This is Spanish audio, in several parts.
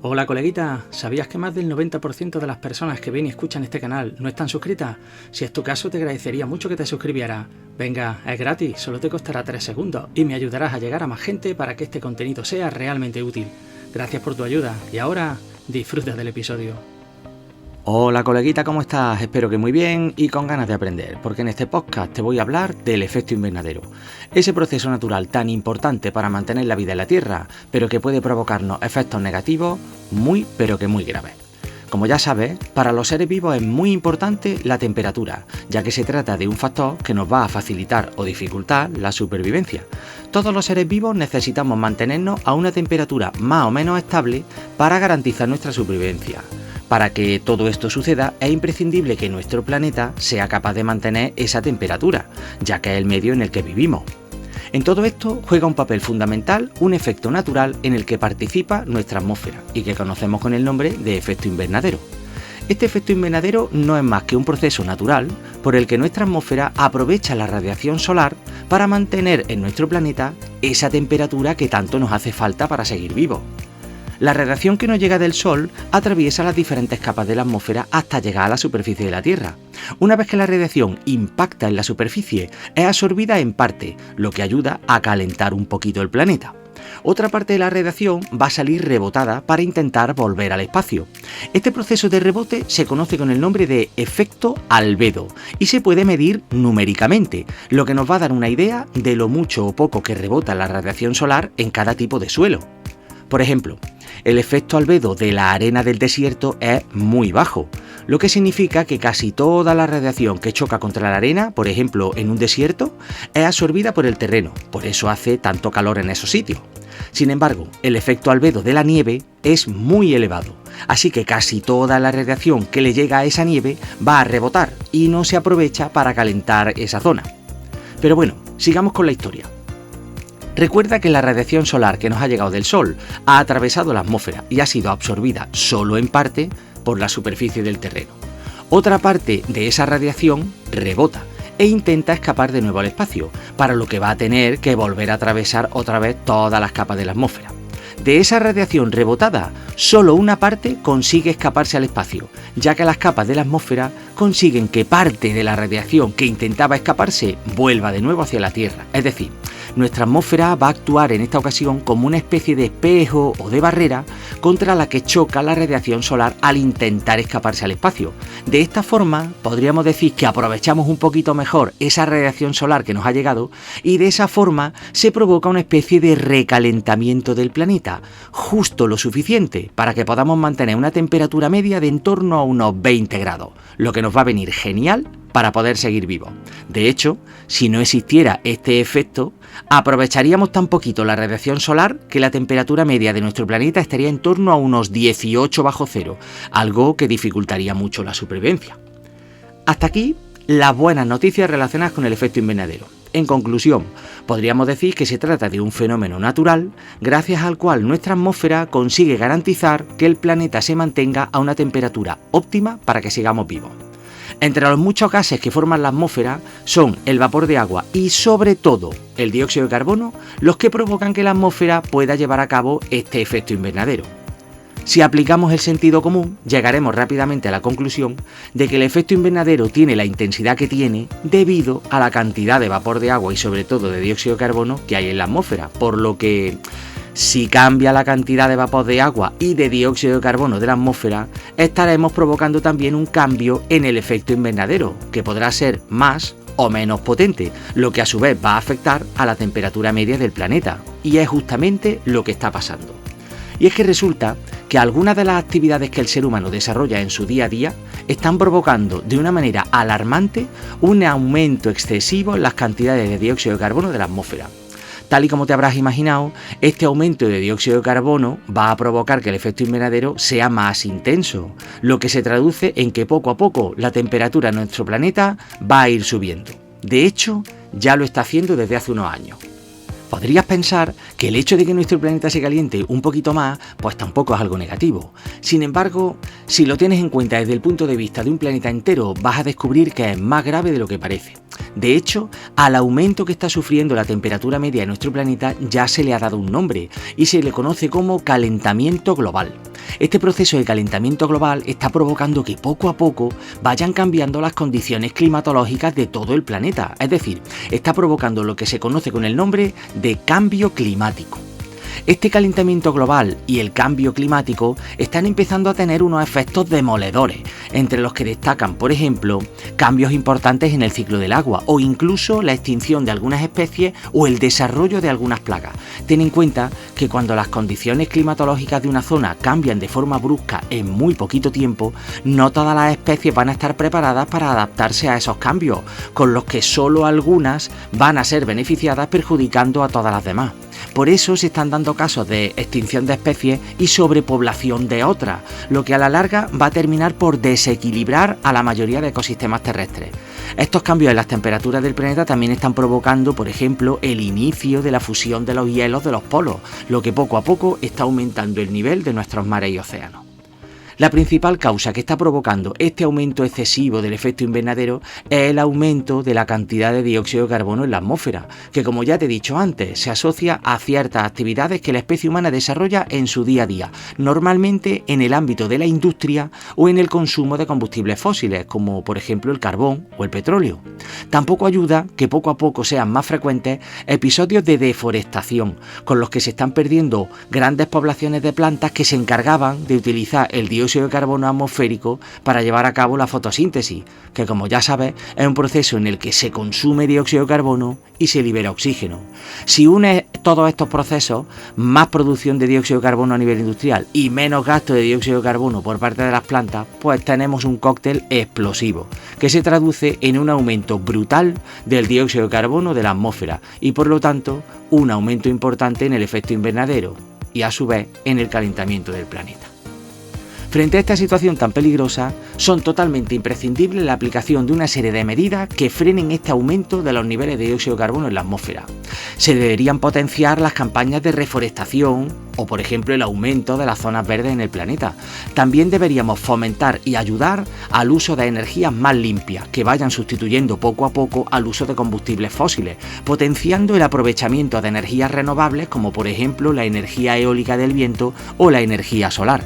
Hola coleguita, ¿sabías que más del 90% de las personas que ven y escuchan este canal no están suscritas? Si es tu caso te agradecería mucho que te suscribieras. Venga, es gratis, solo te costará 3 segundos y me ayudarás a llegar a más gente para que este contenido sea realmente útil. Gracias por tu ayuda y ahora disfruta del episodio. Hola coleguita, ¿cómo estás? Espero que muy bien y con ganas de aprender, porque en este podcast te voy a hablar del efecto invernadero. Ese proceso natural tan importante para mantener la vida en la Tierra, pero que puede provocarnos efectos negativos muy graves. Como ya sabes, para los seres vivos es muy importante la temperatura, ya que se trata de un factor que nos va a facilitar o dificultar la supervivencia. Todos los seres vivos necesitamos mantenernos a una temperatura más o menos estable para garantizar nuestra supervivencia. Para que todo esto suceda, es imprescindible que nuestro planeta sea capaz de mantener esa temperatura, ya que es el medio en el que vivimos. En todo esto juega un papel fundamental un efecto natural en el que participa nuestra atmósfera y que conocemos con el nombre de efecto invernadero. Este efecto invernadero no es más que un proceso natural por el que nuestra atmósfera aprovecha la radiación solar para mantener en nuestro planeta esa temperatura que tanto nos hace falta para seguir vivos. La radiación que nos llega del Sol atraviesa las diferentes capas de la atmósfera hasta llegar a la superficie de la Tierra. Una vez que la radiación impacta en la superficie, es absorbida en parte, lo que ayuda a calentar un poquito el planeta. Otra parte de la radiación va a salir rebotada para intentar volver al espacio. Este proceso de rebote se conoce con el nombre de efecto albedo y se puede medir numéricamente, lo que nos va a dar una idea de lo mucho o poco que rebota la radiación solar en cada tipo de suelo. Por ejemplo, el efecto albedo de la arena del desierto es muy bajo, lo que significa que casi toda la radiación que choca contra la arena, por ejemplo en un desierto, es absorbida por el terreno, por eso hace tanto calor en esos sitios. Sin embargo, el efecto albedo de la nieve es muy elevado, así que casi toda la radiación que le llega a esa nieve va a rebotar y no se aprovecha para calentar esa zona. Pero bueno, sigamos con la historia. Recuerda que la radiación solar que nos ha llegado del Sol ha atravesado la atmósfera y ha sido absorbida solo en parte por la superficie del terreno. Otra parte de esa radiación rebota e intenta escapar de nuevo al espacio, para lo que va a tener que volver a atravesar otra vez todas las capas de la atmósfera. De esa radiación rebotada, solo una parte consigue escaparse al espacio, ya que las capas de la atmósfera consiguen que parte de la radiación que intentaba escaparse vuelva de nuevo hacia la Tierra. Es decir, nuestra atmósfera va a actuar en esta ocasión como una especie de espejo o de barrera contra la que choca la radiación solar al intentar escaparse al espacio. De esta forma, podríamos decir que aprovechamos un poquito mejor esa radiación solar que nos ha llegado y de esa forma se provoca una especie de recalentamiento del planeta, justo lo suficiente para que podamos mantener una temperatura media de en torno a unos 20 grados, lo que nos va a venir genial para poder seguir vivos. De hecho, si no existiera este efecto, aprovecharíamos tan poquito la radiación solar que la temperatura media de nuestro planeta estaría en torno a unos 18 bajo cero, algo que dificultaría mucho la supervivencia. Hasta aquí las buenas noticias relacionadas con el efecto invernadero. En conclusión, podríamos decir que se trata de un fenómeno natural gracias al cual nuestra atmósfera consigue garantizar que el planeta se mantenga a una temperatura óptima para que sigamos vivos. Entre los muchos gases que forman la atmósfera son el vapor de agua y sobre todo el dióxido de carbono los que provocan que la atmósfera pueda llevar a cabo este efecto invernadero. Si aplicamos el sentido común, llegaremos rápidamente a la conclusión de que el efecto invernadero tiene la intensidad que tiene debido a la cantidad de vapor de agua y sobre todo de dióxido de carbono que hay en la atmósfera, por lo que si cambia la cantidad de vapor de agua y de dióxido de carbono de la atmósfera, estaremos provocando también un cambio en el efecto invernadero, que podrá ser más o menos potente, lo que a su vez va a afectar a la temperatura media del planeta, y es justamente lo que está pasando. Y es que resulta que algunas de las actividades que el ser humano desarrolla en su día a día están provocando de una manera alarmante un aumento excesivo en las cantidades de dióxido de carbono de la atmósfera. Tal y como te habrás imaginado, este aumento de dióxido de carbono va a provocar que el efecto invernadero sea más intenso, lo que se traduce en que poco a poco la temperatura en nuestro planeta va a ir subiendo. De hecho, ya lo está haciendo desde hace unos años. Podrías pensar que el hecho de que nuestro planeta se caliente un poquito más, pues tampoco es algo negativo. Sin embargo, si lo tienes en cuenta desde el punto de vista de un planeta entero, vas a descubrir que es más grave de lo que parece. De hecho, al aumento que está sufriendo la temperatura media de nuestro planeta ya se le ha dado un nombre y se le conoce como calentamiento global. Este proceso de calentamiento global está provocando que poco a poco vayan cambiando las condiciones climatológicas de todo el planeta, es decir, está provocando lo que se conoce con el nombre de cambio climático. Este calentamiento global y el cambio climático están empezando a tener unos efectos demoledores, entre los que destacan, por ejemplo, cambios importantes en el ciclo del agua o incluso la extinción de algunas especies o el desarrollo de algunas plagas. Ten en cuenta que cuando las condiciones climatológicas de una zona cambian de forma brusca en muy poquito tiempo, no todas las especies van a estar preparadas para adaptarse a esos cambios, con los que solo algunas van a ser beneficiadas perjudicando a todas las demás. Por eso se están dando casos de extinción de especies y sobrepoblación de otras, lo que a la larga va a terminar por desequilibrar a la mayoría de ecosistemas terrestres. Estos cambios en las temperaturas del planeta también están provocando, por ejemplo, el inicio de la fusión de los hielos de los polos, lo que poco a poco está aumentando el nivel de nuestros mares y océanos. La principal causa que está provocando este aumento excesivo del efecto invernadero es el aumento de la cantidad de dióxido de carbono en la atmósfera, que como ya te he dicho antes, se asocia a ciertas actividades que la especie humana desarrolla en su día a día, normalmente en el ámbito de la industria o en el consumo de combustibles fósiles, como por ejemplo el carbón o el petróleo. Tampoco ayuda que poco a poco sean más frecuentes episodios de deforestación, con los que se están perdiendo grandes poblaciones de plantas que se encargaban de utilizar el dióxido de carbono atmosférico para llevar a cabo la fotosíntesis, que como ya sabes es un proceso en el que se consume dióxido de carbono y se libera oxígeno. Si unes todos estos procesos, más producción de dióxido de carbono a nivel industrial y menos gasto de dióxido de carbono por parte de las plantas, pues tenemos un cóctel explosivo, que se traduce en un aumento brutal del dióxido de carbono de la atmósfera y por lo tanto un aumento importante en el efecto invernadero y a su vez en el calentamiento del planeta. Frente a esta situación tan peligrosa, son totalmente imprescindibles la aplicación de una serie de medidas que frenen este aumento de los niveles de dióxido de carbono en la atmósfera. Se deberían potenciar las campañas de reforestación o, por ejemplo, el aumento de las zonas verdes en el planeta. También deberíamos fomentar y ayudar al uso de energías más limpias, que vayan sustituyendo poco a poco al uso de combustibles fósiles, potenciando el aprovechamiento de energías renovables como, por ejemplo, la energía eólica del viento o la energía solar.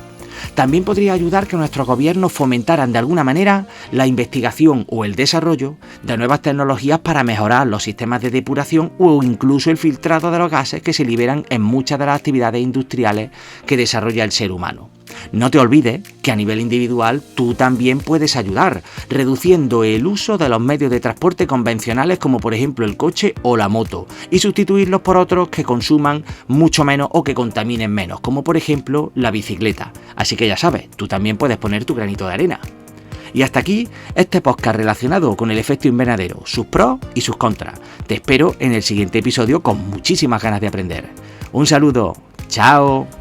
También podría ayudar que nuestros gobiernos fomentaran de alguna manera la investigación o el desarrollo de nuevas tecnologías para mejorar los sistemas de depuración o incluso el filtrado de los gases que se liberan en muchas de las actividades industriales que desarrolla el ser humano. No te olvides que a nivel individual tú también puedes ayudar, reduciendo el uso de los medios de transporte convencionales como por ejemplo el coche o la moto y sustituirlos por otros que consuman mucho menos o que contaminen menos, como por ejemplo la bicicleta. Así que ya sabes, tú también puedes poner tu granito de arena. Y hasta aquí este podcast relacionado con el efecto invernadero, sus pros y sus contras. Te espero en el siguiente episodio con muchísimas ganas de aprender. Un saludo, chao.